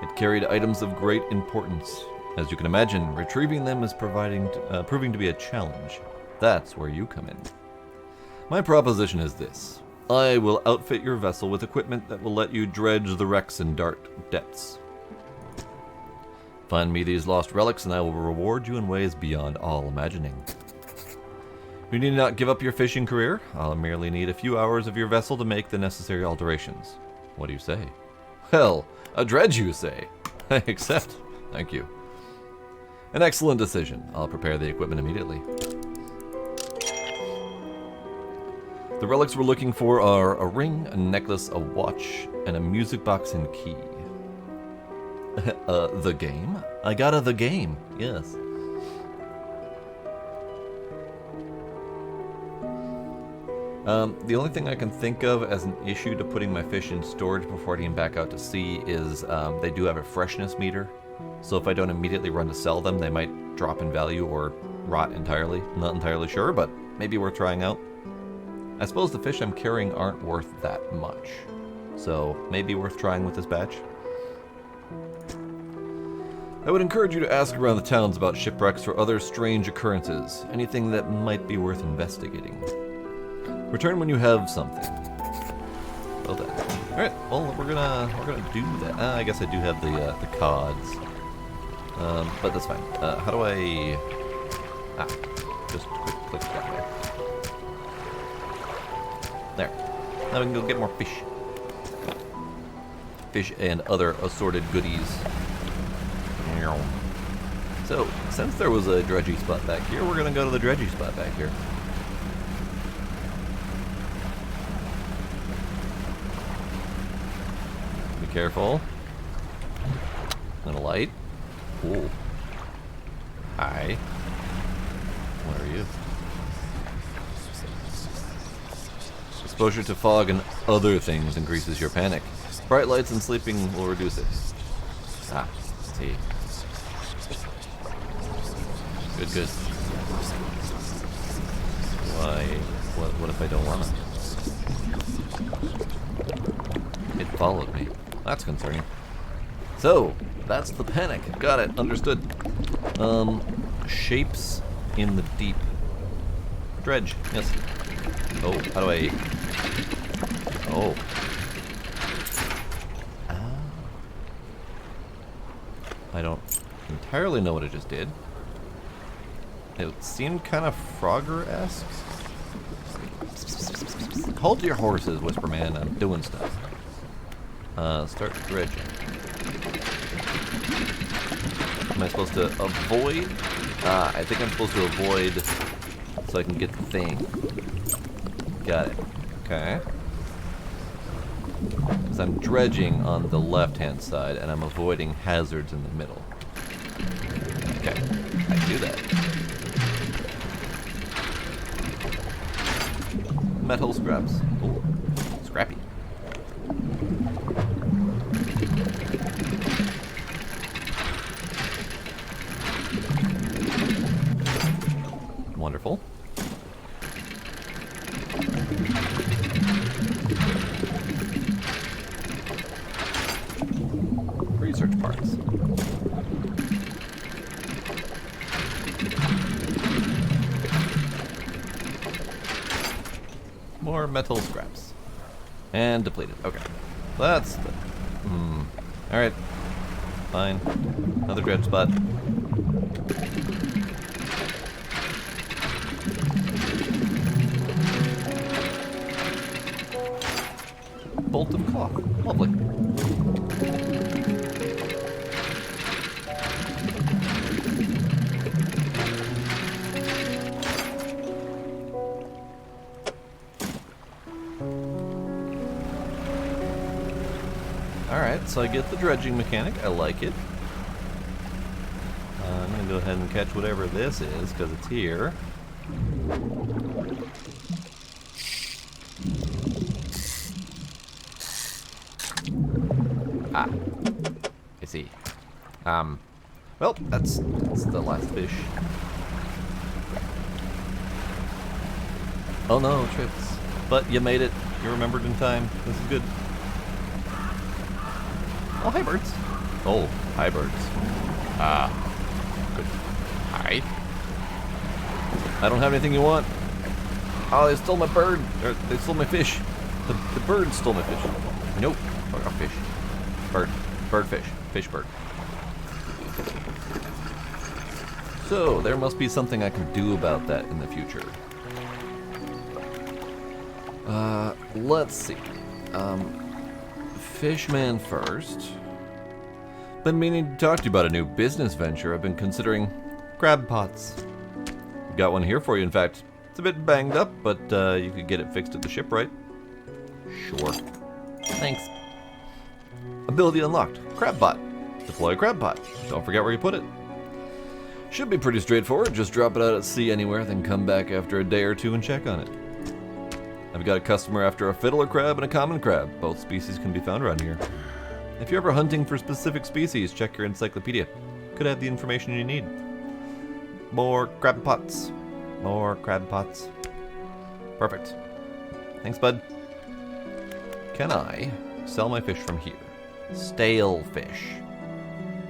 It carried items of great importance. As you can imagine, retrieving them is proving to be a challenge. That's where you come in. My proposition is this. I will outfit your vessel with equipment that will let you dredge the wrecks in dark depths. Find me these lost relics and I will reward you in ways beyond all imagining. You need not give up your fishing career. I'll merely need a few hours of your vessel to make the necessary alterations. What do you say? Well, a dredge, you say? I accept. Thank you. An excellent decision. I'll prepare the equipment immediately. The relics we're looking for are a ring, a necklace, a watch, and a music box and key. The game? I got the game, yes. The only thing I can think of as an issue to putting my fish in storage before getting back out to sea is they do have a freshness meter. So if I don't immediately run to sell them, they might drop in value or rot entirely. I'm not entirely sure, but maybe worth trying out. I suppose the fish I'm carrying aren't worth that much. So maybe worth trying with this batch. I would encourage you to ask around the towns about shipwrecks or other strange occurrences. Anything that might be worth investigating. Return when you have something. Well done. All right. Well, we're gonna do that. I guess I do have the cods, but that's fine. How do I? Just quick click that way. There. Now we can go get more fish. Fish and other assorted goodies. So, since there was a dredgy spot back here, we're gonna go to the dredgy spot back here. Be careful. And a light. Ooh. Hi. Where are you? Exposure to fog and other things increases your panic. Bright lights and sleeping will reduce it. Ah, let's see. Good, good. Why? What if I don't want to? It followed me. That's concerning. So, that's the panic. Got it. Understood. Shapes in the deep. Dredge. Yes. Oh, how do I... Oh. I don't entirely know what it just did. It seemed kind of Frogger-esque. Hold your horses, Whisperman. I'm doing stuff. Start dredging. Am I supposed to avoid? I think I'm supposed to avoid so I can get the thing. Got it. Okay. Because I'm dredging on the left-hand side, and I'm avoiding hazards in the middle. Okay. I can do that. Metal scraps. Ooh. Scrappy. research parts. More metal scraps. And depleted. Okay. That's the... Alright. Fine. Another dredge spot. Bolt of cloth. Lovely. Alright, so I get the dredging mechanic. I like it. I'm going to go ahead and catch whatever this is, because it's here. Ah, I see. Well, that's the last fish. Oh no, trips. But you made it. You remembered in time. This is good. Oh, hi, birds. Oh, hi, birds. Good. Hi. I don't have anything you want. Oh, they stole my bird. Or they stole my fish. The bird stole my fish. Nope. Oh, fish. Bird. Birdfish. Fish bird. So, there must be something I can do about that in the future. Let's see. Fishman first. Been meaning to talk to you about a new business venture. I've been considering crab pots. Got one here for you, in fact. It's a bit banged up, but you could get it fixed at the shipwright. Sure. Thanks. Ability unlocked. Crab pot. Deploy a crab pot. Don't forget where you put it. Should be pretty straightforward. Just drop it out at sea anywhere, then come back after a day or two and check on it. I've got a customer after a fiddler crab and a common crab. Both species can be found around here. If you're ever hunting for specific species, check your encyclopedia. Could have the information you need. More crab pots. More crab pots. Perfect. Thanks, bud. Can I sell my fish from here? Stale fish.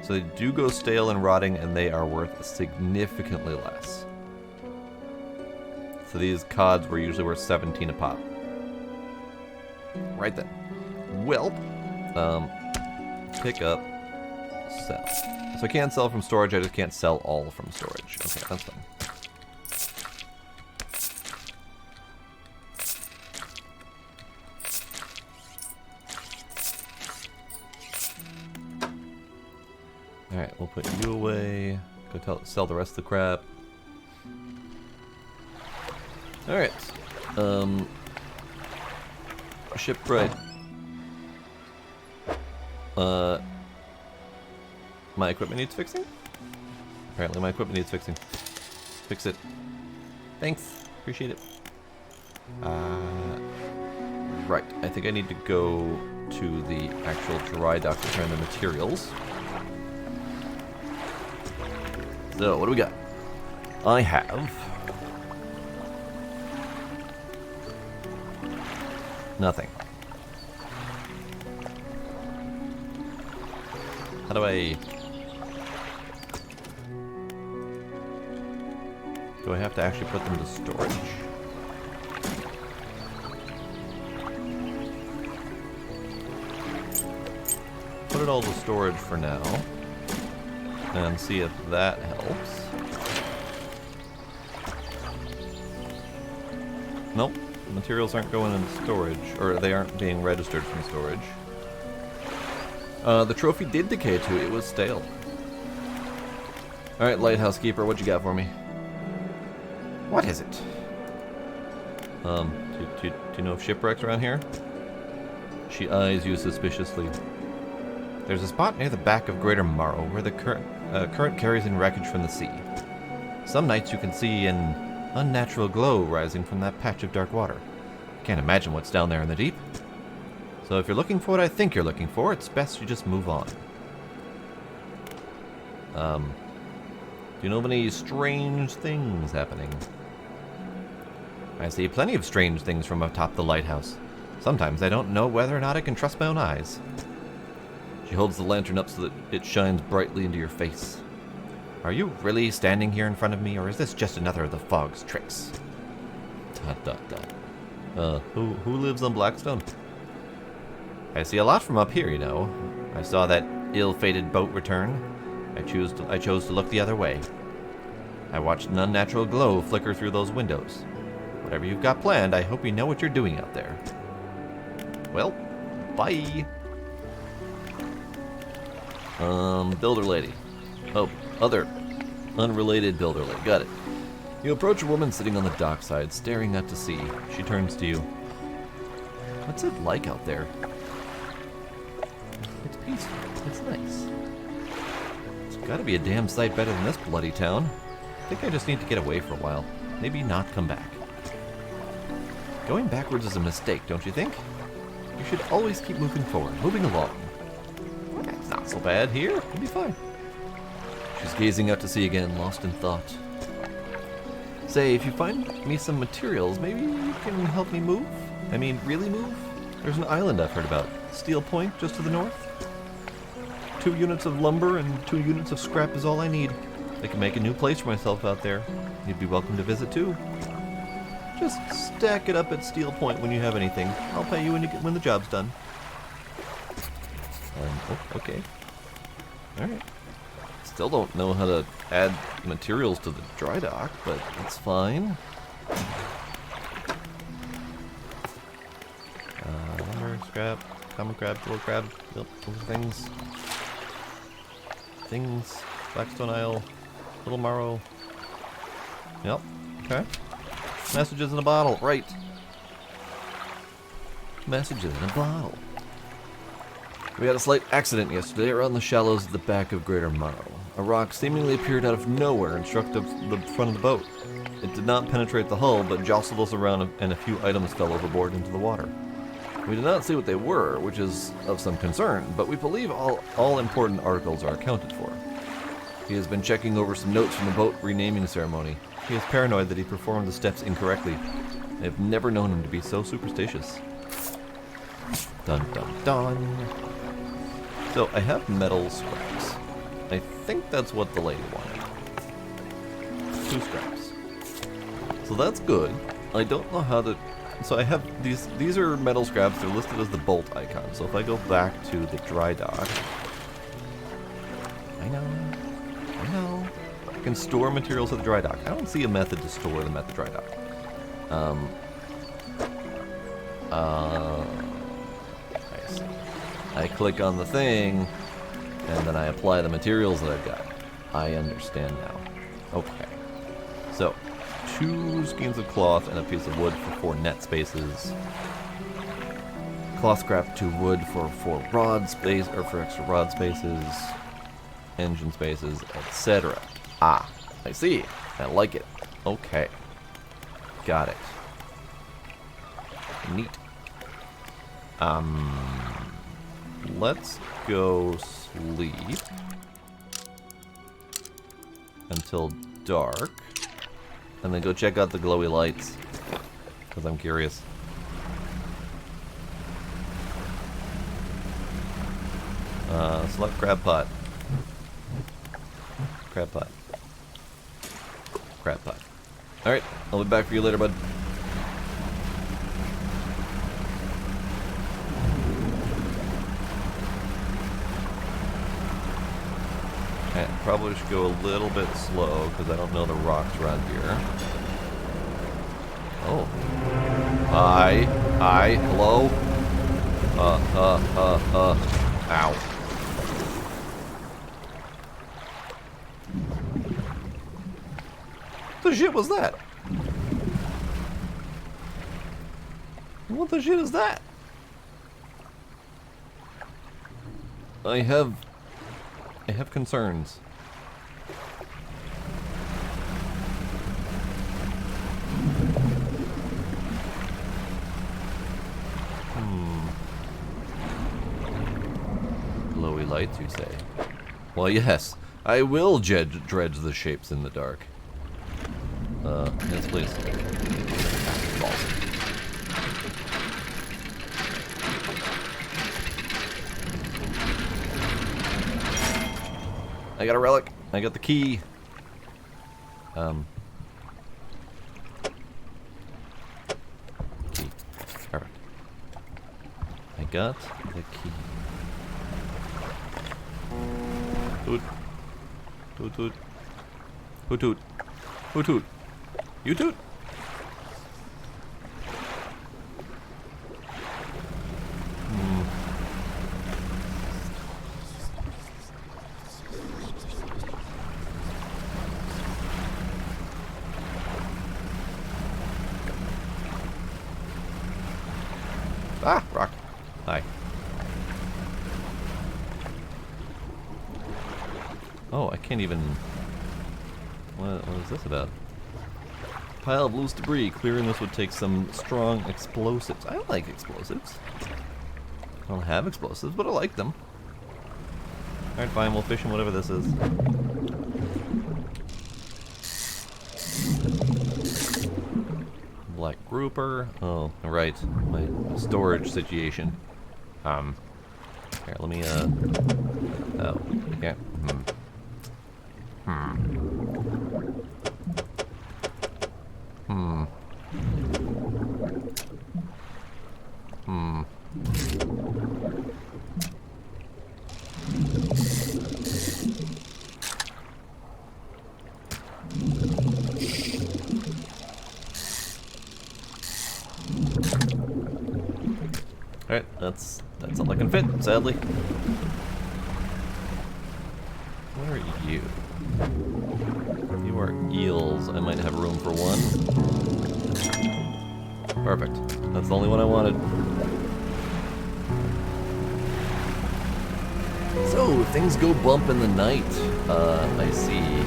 So they do go stale and rotting, and they are worth significantly less. So these cods were usually worth 17 a pop. Right then. Well, pick up, sell. So I can't sell from storage, I just can't sell all from storage. Okay, that's fine. Alright, we'll put you away. Go sell the rest of the crap. Alright. Shipwright. My equipment needs fixing? Apparently my equipment needs fixing. Fix it. Thanks. Appreciate it. Right. I think I need to go to the actual dry dock to turn the materials. So, what do we got? I have... nothing. How do I... do I have to actually put them to storage? Put it all to storage for now. And see if that helps. Nope. Materials aren't going into storage, or they aren't being registered from storage. The trophy did decay too, it was stale. Alright, Lighthouse Keeper, what you got for me? What is it? Do you know of shipwrecks around here? She eyes you suspiciously. There's a spot near the back of Greater Morrow where the current carries in wreckage from the sea. Some nights you can see an unnatural glow rising from that patch of dark water. Can't imagine what's down there in the deep. So if you're looking for what I think you're looking for, it's best you just move on. Do you know of any strange things happening? I see plenty of strange things from atop the lighthouse. Sometimes I don't know whether or not I can trust my own eyes. She holds the lantern up so that it shines brightly into your face. Are you really standing here in front of me, or is this just another of the fog's tricks? Dot dot dot. Who lives on Blackstone? I see a lot from up here, you know. I saw that ill-fated boat return. I chose to look the other way. I watched an unnatural glow flicker through those windows. Whatever you've got planned, I hope you know what you're doing out there. Well, bye. Builder lady. Oh, other unrelated builder lady. Got it. You approach a woman sitting on the dockside, staring out to sea. She turns to you. What's it like out there? It's peaceful. It's nice. It's gotta be a damn sight better than this bloody town. I think I just need to get away for a while. Maybe not come back. Going backwards is a mistake, don't you think? You should always keep moving forward, moving along. It's not so bad here. It'll be fine. She's gazing out to sea again, lost in thought. Say, if you find me some materials, maybe you can help me move? I mean, really move? There's an island I've heard about. Steel Point, just to the north. 2 units of lumber and 2 units of scrap is all I need. I can make a new place for myself out there. You'd be welcome to visit too. Just stack it up at Steel Point when you have anything. I'll pay you when the job's done. Oh, okay. Alright. Still don't know how to add materials to the dry dock, but it's fine. Lumber, scrap, common crab, little crab, yep, those things. Blackstone Isle, Little Morrow. Yep, okay. Messages in a bottle, right. Messages in a bottle. We had a slight accident yesterday around the shallows at the back of Greater Morrow. A rock seemingly appeared out of nowhere and struck the front of the boat. It did not penetrate the hull, but jostled us around and a few items fell overboard into the water. We did not see what they were, which is of some concern, but we believe all important articles are accounted for. He has been checking over some notes from the boat renaming ceremony. He is paranoid that he performed the steps incorrectly. I have never known him to be so superstitious. Dun dun dun. So I have metal scraps. I think that's what the lady wanted. 2 scraps. So that's good. I don't know how to... So I have these are metal scraps. They're listed as the bolt icon. So if I go back to the dry dock... I know. I can store materials at the dry dock. I don't see a method to store them at the dry dock. I see. I click on the thing, and then I apply the materials that I've got. I understand now. Okay. So, 2 skeins of cloth and a piece of wood for 4 net spaces. Cloth scrap to wood for 4 rod space, or for extra rod spaces, engine spaces, etc. Ah, I see. I like it. Okay. Got it. Neat. Let's go sleep until dark, and then go check out the glowy lights, because I'm curious. Select crab pot. Crab pot. Crab pot. Alright, I'll be back for you later, bud. Okay, probably should go a little bit slow, because I don't know the rocks around here. Oh. Hi. Hi. Hello? Ow. What the shit was that? What the shit is that? I have concerns. Glowy lights, you say? Well, yes. I will dredge the shapes in the dark. Yes, please. Balls. I got a relic. I got the key. Key. Perfect. I got the key. Toot. Toot toot. Hoot toot. Hoot toot. You toot. Ah, rock. Hi. Oh, I can't even... What is this about? Pile of loose debris. Clearing this would take some strong explosives. I don't like explosives. I don't have explosives, but I like them. Alright, fine. We'll fish in whatever this is. Black grouper. Oh, right. My storage situation. Here, let me, oh, I can't. Alright, that's all I can fit, sadly. Where are you? You are eels. I might have room for one. Perfect. That's the only one I wanted. So, things go bump in the night. I see.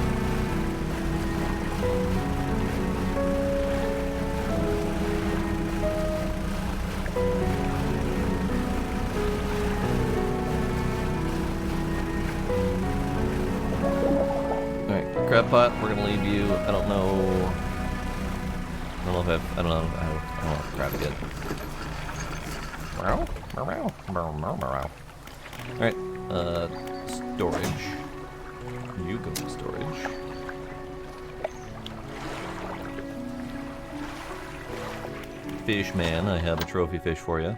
Crab pot, we're gonna leave you. I don't know if I don't know how to grab it yet. Alright, storage. You go to storage. Fishman, I have a trophy fish for you.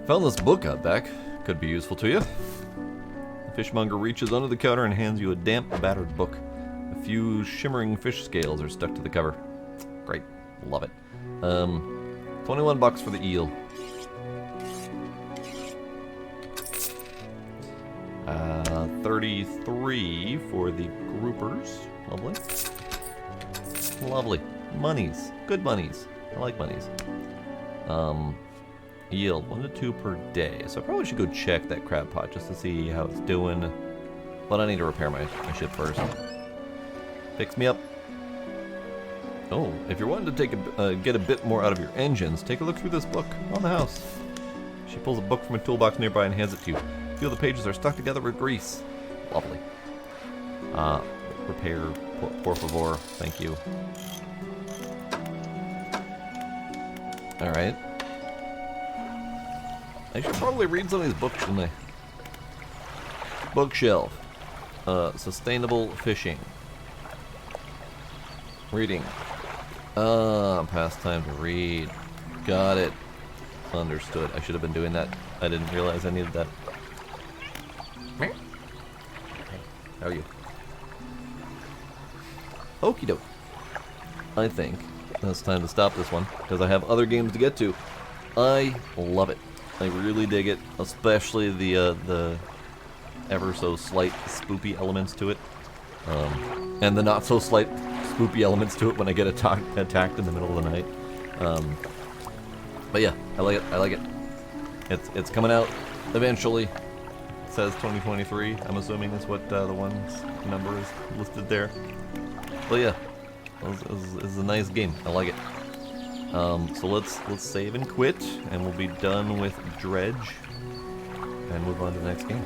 Found this book out back. Could be useful to you. The fishmonger reaches under the counter and hands you a damp, battered book. A few shimmering fish scales are stuck to the cover. Great. Love it. 21 bucks for the eel. 33 for the groupers. Lovely. Lovely. Monies. Good monies. I like monies. Yield 1 to 2 per day. So I probably should go check that crab pot just to see how it's doing. But I need to repair my ship first. Fix me up. Oh, if you're wanting to take get a bit more out of your engines, take a look through this book on the house. She pulls a book from a toolbox nearby and hands it to you. Feel the pages are stuck together with grease. Lovely. Repair, por favor. Thank you. Alright. I should probably read some of these books, shouldn't I? Bookshelf. Sustainable fishing. Reading. Past time to read. Got it. Understood. I should have been doing that. I didn't realize I needed that. How are you? Okie doke. I think it's time to stop this one, because I have other games to get to. I love it. I really dig it, especially the ever so slight spoopy elements to it, and the not so slight spoopy elements to it when I get attacked in the middle of the night. But yeah, I like it. I like it. It's coming out eventually. It says 2023. I'm assuming that's what the one's number is listed there. But yeah, it's a nice game. I like it. So let's save and quit, and we'll be done with Dredge and move on to the next game.